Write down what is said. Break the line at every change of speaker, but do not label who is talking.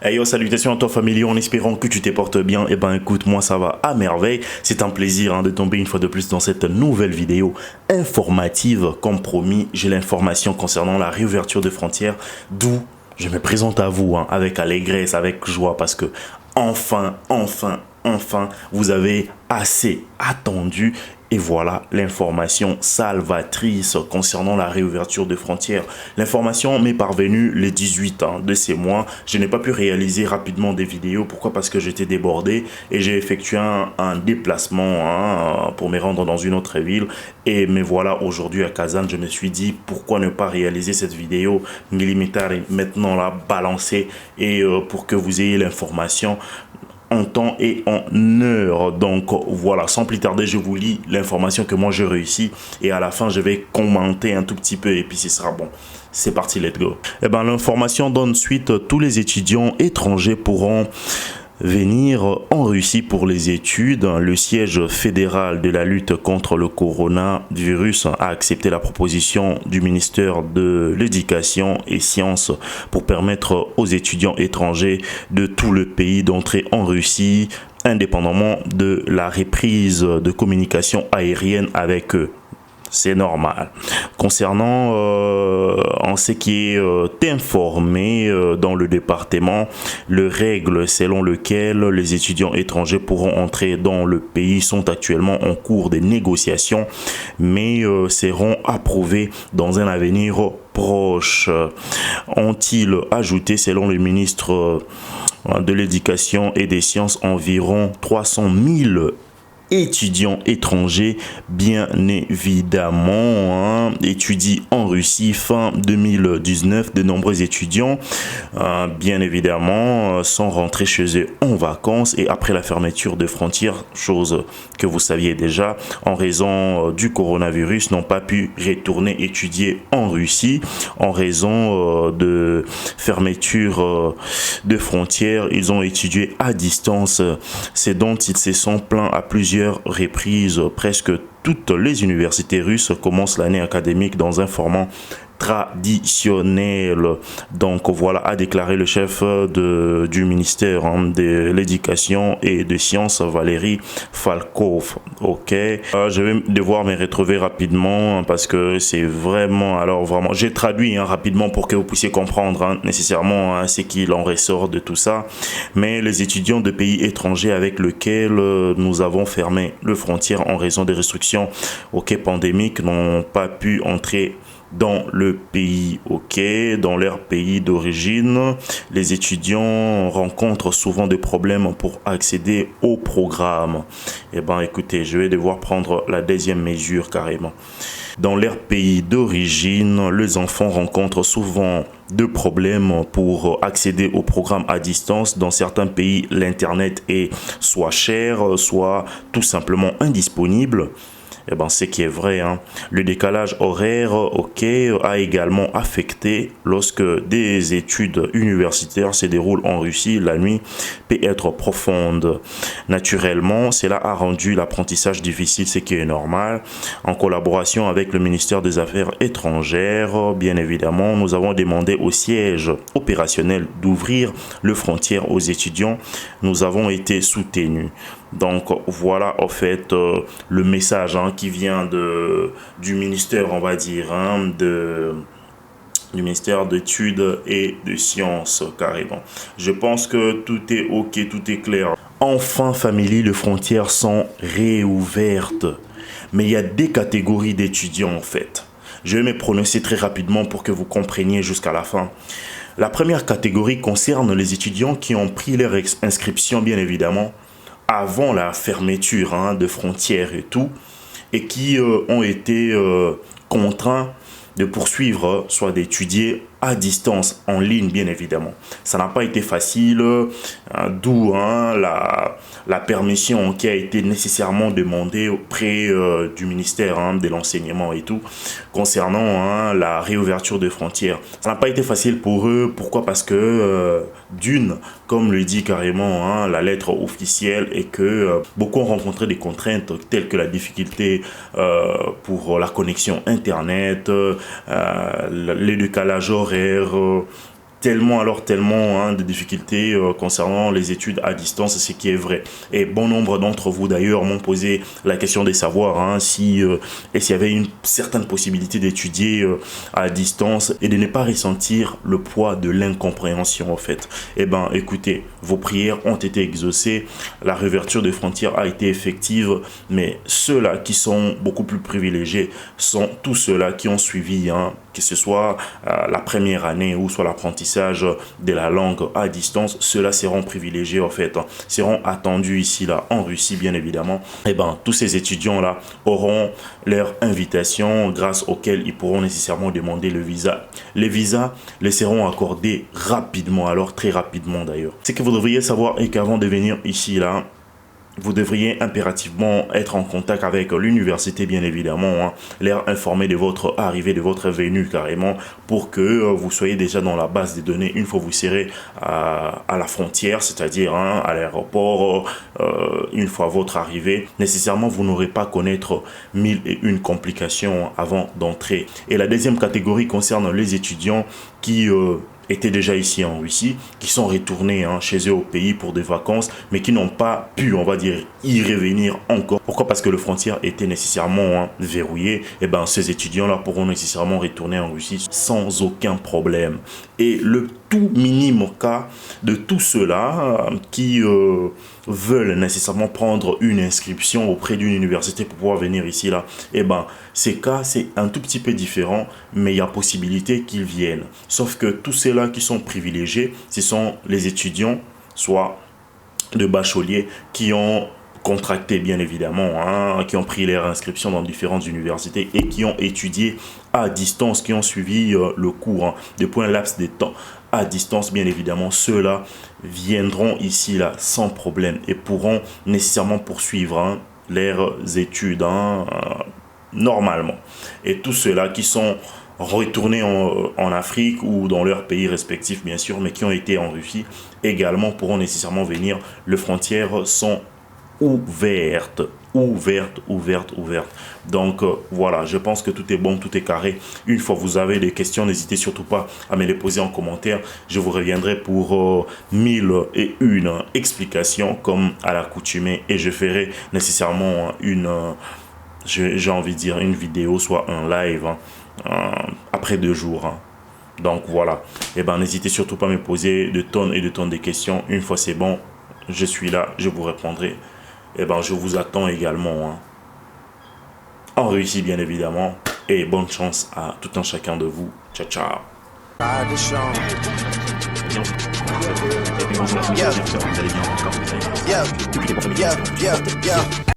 Hey yo, salutations à toi famille, en espérant que tu te portes bien. Et ben écoute, moi ça va à merveille. C'est un plaisir de tomber une fois de plus dans cette nouvelle vidéo informative. Comme promis, j'ai l'information concernant la réouverture de frontières, d'où je me présente à vous avec allégresse, avec joie, parce que enfin, vous avez assez attendu. Et voilà l'information salvatrice concernant la réouverture de frontières. L'information m'est parvenue le 18 de ces mois. Je n'ai pas pu réaliser rapidement des vidéos. Pourquoi? Parce que j'étais débordé et j'ai effectué un déplacement pour me rendre dans une autre ville. Et me voilà aujourd'hui à Kazan. Je me suis dit, pourquoi ne pas réaliser cette vidéo millimètre maintenant là, balancée et pour que vous ayez l'information en temps et en heure. Donc voilà, sans plus tarder, je vous lis l'information que moi j'ai réussi et à la fin je vais commenter un tout petit peu et puis ce sera bon. C'est parti, let's go. Eh ben, l'information donne suite. Tous les étudiants étrangers pourront venir en Russie pour les études. Le siège fédéral de la lutte contre le coronavirus a accepté la proposition du ministère de l'Éducation et Sciences pour permettre aux étudiants étrangers de tout le pays d'entrer en Russie, indépendamment de la reprise de communication aérienne avec eux. C'est normal. Concernant en ce qui est informé dans le département, les règles selon lesquelles les étudiants étrangers pourront entrer dans le pays sont actuellement en cours de négociations, mais seront approuvées dans un avenir proche. Ont-ils ajouté, selon le ministre de l'Éducation et des Sciences, environ 300 000 étudiants étrangers, bien évidemment, étudient en Russie fin 2019. De nombreux étudiants, bien évidemment, sont rentrés chez eux en vacances et après la fermeture de frontières, chose que vous saviez déjà, en raison du coronavirus, n'ont pas pu retourner étudier en Russie. En raison de fermeture de frontières, ils ont étudié à distance. C'est dont ils se sont plaints à plusieurs reprises. Presque toutes les universités russes commencent l'année académique dans un format traditionnel. Donc voilà, a déclaré le chef du ministère de l'Éducation et des Sciences, Valérie Falkov. Ok, je vais devoir me retrouver rapidement parce que c'est vraiment, j'ai traduit rapidement pour que vous puissiez comprendre nécessairement ce qu'il en ressort de tout ça. Mais les étudiants de pays étrangers avec lesquels nous avons fermé les frontières en raison des restrictions pandémiques n'ont pas pu entrer dans le pays, dans leur pays d'origine. Les étudiants rencontrent souvent des problèmes pour accéder au programme. Eh ben, écoutez, je vais devoir prendre la deuxième mesure carrément. Dans leur pays d'origine, les enfants rencontrent souvent de problèmes pour accéder au programme à distance. Dans certains pays, l'internet est soit cher, soit tout simplement indisponible. Eh ben, ce qui est vrai, Le décalage horaire, a également affecté lorsque des études universitaires se déroulent en Russie. La nuit peut être profonde. Naturellement, cela a rendu l'apprentissage difficile, ce qui est normal. En collaboration avec le ministère des Affaires étrangères, bien évidemment, nous avons demandé au siège opérationnel d'ouvrir les frontières aux étudiants. Nous avons été soutenus. Donc voilà en fait le message qui vient du ministère, on va dire, du ministère d'études et de sciences carrément. Je pense que tout est ok, tout est clair. Enfin famille, les frontières sont réouvertes. Mais il y a des catégories d'étudiants en fait. Je vais me prononcer très rapidement pour que vous compreniez jusqu'à la fin. La première catégorie concerne les étudiants qui ont pris leur inscription bien évidemment avant la fermeture de frontières et tout, et qui ont été contraints de poursuivre, soit d'étudier à distance, en ligne bien évidemment. Ça n'a pas été facile, d'où la permission qui a été nécessairement demandée auprès du ministère de l'enseignement et tout, concernant la réouverture des frontières. Ça n'a pas été facile pour eux, pourquoi? Parce que d'une, comme le dit carrément la lettre officielle, et que beaucoup ont rencontré des contraintes telles que la difficulté pour la connexion internet, le décalage horaire, tellement de difficultés concernant les études à distance, ce qui est vrai. Et bon nombre d'entre vous d'ailleurs m'ont posé la question de savoir s'il y avait une certaine possibilité d'étudier à distance et de ne pas ressentir le poids de l'incompréhension en fait. Eh ben écoutez, vos prières ont été exaucées, la réouverture des frontières a été effective, mais ceux-là qui sont beaucoup plus privilégiés sont tous ceux-là qui ont suivi, que ce soit la première année ou soit l'apprentissage de la langue à distance, ceux-là seront privilégiés en fait, seront attendus ici là en Russie bien évidemment. Et ben tous ces étudiants là auront leur invitation grâce auquel ils pourront nécessairement demander le visa. Les visas les seront accordés rapidement, alors très rapidement d'ailleurs. Ce que vous devriez savoir est qu'avant de venir ici là, vous devriez impérativement être en contact avec l'université, bien évidemment, leur informer de votre arrivée, de votre venue carrément, pour que vous soyez déjà dans la base des données une fois que vous serez à la frontière, c'est-à-dire à l'aéroport, une fois votre arrivée. Nécessairement, vous n'aurez pas à connaître 1001 complications avant d'entrer. Et la deuxième catégorie concerne les étudiants qui étaient déjà ici en Russie, qui sont retournés chez eux au pays pour des vacances, mais qui n'ont pas pu, on va dire, y revenir encore. Pourquoi? Parce que les frontières étaient nécessairement verrouillées. Et ben ces étudiants-là pourront nécessairement retourner en Russie sans aucun problème. Et le tout minime cas de tous ceux-là qui veulent nécessairement prendre une inscription auprès d'une université pour pouvoir venir ici là, et ben ces cas c'est un tout petit peu différent, mais il y a possibilité qu'ils viennent. Sauf que tous ceux-là qui sont privilégiés, ce sont les étudiants, soit de bacheliers, qui ont contracté bien évidemment, qui ont pris leur inscription dans différentes universités et qui ont étudié à distance, qui ont suivi le cours depuis un laps de temps à distance. Bien évidemment, ceux-là viendront ici là sans problème et pourront nécessairement poursuivre leurs études normalement. Et tous ceux-là qui sont retournés en Afrique ou dans leur pays respectif bien sûr, mais qui ont été en Russie également pourront nécessairement venir. Les frontières sont ouvertes. Donc voilà, je pense que tout est bon, tout est carré. Une fois que vous avez des questions, n'hésitez surtout pas à me les poser en commentaire. Je vous reviendrai pour 1001 explications comme à l'accoutumée, et je ferai nécessairement j'ai envie de dire une vidéo, soit un live après 2 jours. Donc voilà, et ben n'hésitez surtout pas à me poser de tonnes et de tonnes de questions. Une fois c'est bon, je suis là, je vous répondrai. Et ben je vous attends également en Russie bien évidemment, et bonne chance à tout un chacun de vous. Ciao ciao.